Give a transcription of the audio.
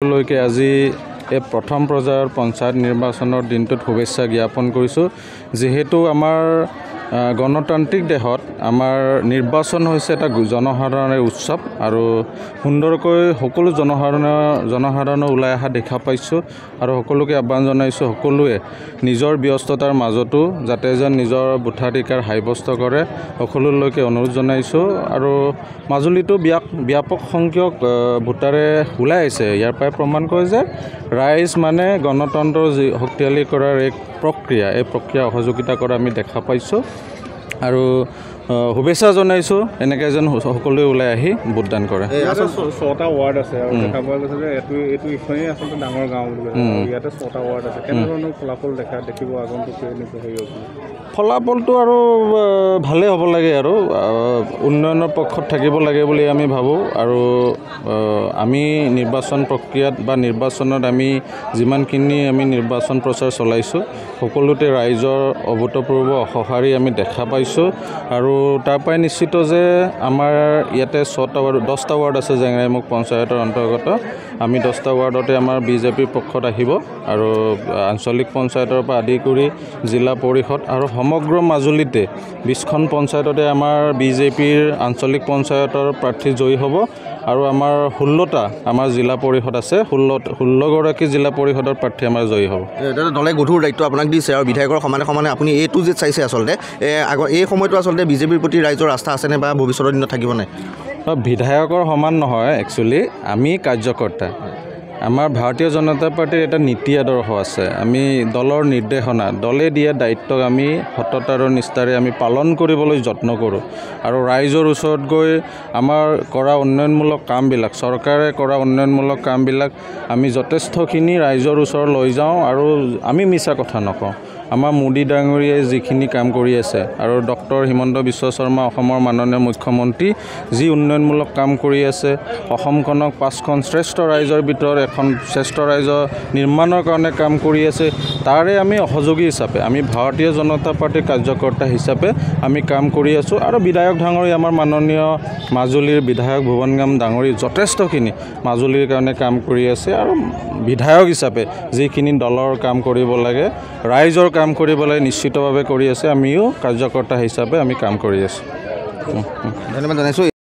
লৈকে আজি এই প্ৰথম পৰ্যায়ৰ পঞ্চায়ত নিৰ্বাচনৰ দিনটোত শুভেচ্ছা জ্ঞাপন কৰিছোঁ। যেহেতু আমাৰ গণতান্ত্ৰিক দেশত আমাৰ নিৰ্বাচন হৈছে এটা জনসাধাৰণৰ উৎসৱ আৰু সুন্দৰকৈ সকলো জনসাধাৰণ ওলাই অহা দেখা পাইছোঁ আৰু সকলোকে আহ্বান জনাইছোঁ সকলোৱে নিজৰ ব্যস্ততাৰ মাজতো যাতে যেন নিজৰ ভোটাধিকাৰ সাব্যস্ত কৰে সকলোলৈকে অনুৰোধ জনাইছোঁ। আৰু মাজুলীতো ব্যাপক সংখ্যক ভোটাৰে ওলাই আহিছে। ইয়াৰ পৰাই প্ৰমাণ কৰে যে ৰাইজ মানে গণতন্ত্ৰ শক্তিশালী কৰাৰ এক প্ৰক্ৰিয়া, এই প্ৰক্ৰিয়া সহযোগিতা কৰা আমি দেখা পাইছোঁ আৰু শুভেচ্ছা জনাইছোঁ এনেকৈ যেন সকলোৱে ওলাই আহি ভোটদান কৰে। 6টা ৱাৰ্ড আছে আৰু দেখা পোৱা গৈছে যে এইটো ইখনেই আচলতে ডাঙৰ গাঁও বুলি ইয়াতে 6টা ৱাৰ্ড আছে। কেনেধৰণৰ ফলাফল দেখিব আগন্তুক ফলাফলটো আৰু ভালেই হ'ব লাগে আৰু উন্নয়নৰ পক্ষত থাকিব লাগে বুলি আমি ভাবোঁ। আৰু আমি নিৰ্বাচন প্ৰক্ৰিয়াত বা নিৰ্বাচনত আমি যিমানখিনি আমি নিৰ্বাচন প্ৰচাৰ চলাইছোঁ সকলোতে ৰাইজৰ অভূতপূৰ্ব সঁহাৰি আমি দেখা পাইছোঁ আৰু তাৰ পৰাই নিশ্চিত যে আমাৰ ইয়াতে 10টা ৱাৰ্ড আছে জেংৰাইমুখ পঞ্চায়তৰ অন্তৰ্গত। আমি 10টা ৱাৰ্ডতে আমাৰ বিজেপিৰ পক্ষত আহিব আৰু আঞ্চলিক পঞ্চায়তৰ পৰা আদি কৰি জিলা পৰিষদ আৰু সমগ্ৰ মাজুলীতে 20খন পঞ্চায়ততে আমাৰ বিজেপিৰ আঞ্চলিক পঞ্চায়তৰ প্ৰাৰ্থী জয়ী হ'ব আৰু আমাৰ 16টা আমাৰ জিলা পৰিষদ আছে, 16গৰাকী জিলা পৰিষদৰ প্ৰাৰ্থী আমাৰ জয়ী হ'ব। দলে গধুৰ দায়িত্ব আপোনাক দিছে আৰু বিধায়কৰ সমানে সমানে আপুনি A to Z চাইছে। আচলতে এই সময়টো আচলতে বিজেপিৰ প্ৰতি ৰাইজৰ আস্থা আছেনে বা ভৱিষ্যতৰ দিনত থাকিবনে? বিধায়কৰ সমান নহয়, একচুৱেলি আমি কাৰ্যকৰ্তা। আমাৰ ভাৰতীয় জনতা পাৰ্টিৰ এটা নীতি আদৰ্শ আছে। আমি দলৰ নিৰ্দেশনা, দলে দিয়া দায়িত্বক আমি সততা আৰু নিষ্ঠাৰে আমি পালন কৰিবলৈ যত্ন কৰোঁ আৰু ৰাইজৰ ওচৰত গৈ আমাৰ কৰা উন্নয়নমূলক কামবিলাক, চৰকাৰে কৰা উন্নয়নমূলক কামবিলাক আমি যথেষ্টখিনি ৰাইজৰ ওচৰত লৈ যাওঁ আৰু আমি মিছা কথা নকওঁ। আমাৰ মোদী ডাঙৰীয়াই যিখিনি কাম কৰি আছে আৰু ডক্টৰ হিমন্ত বিশ্ব শৰ্মা অসমৰ মাননীয় মুখ্যমন্ত্ৰী যি উন্নয়নমূলক কাম কৰি আছে, অসমখনক 5খন শ্ৰেষ্ঠ ৰাইজৰ ভিতৰত এখন শ্ৰেষ্ঠ ৰাজ্য নিৰ্মাণৰ কাৰণে কাম কৰি আছে, তাৰে আমি সহযোগী হিচাপে, আমি ভাৰতীয় জনতা পাৰ্টীৰ কাৰ্যকৰ্তা হিচাপে আমি কাম কৰি আছোঁ। আৰু বিধায়ক ডাঙৰী আমাৰ মাননীয় মাজুলীৰ বিধায়ক ভুৱনগাম ডাঙৰী যথেষ্টখিনি মাজুলীৰ কাৰণে কাম কৰি আছে আৰু বিধায়ক হিচাপে যিখিনি দলৰ কাম কৰিব লাগে, ৰাইজৰ কাম কৰিব লাগে নিশ্চিতভাৱে কৰি আছে। আমিও কাৰ্যকৰ্তা হিচাপে আমি কাম কৰি আছোঁ। ধন্যবাদ জনাইছোঁ।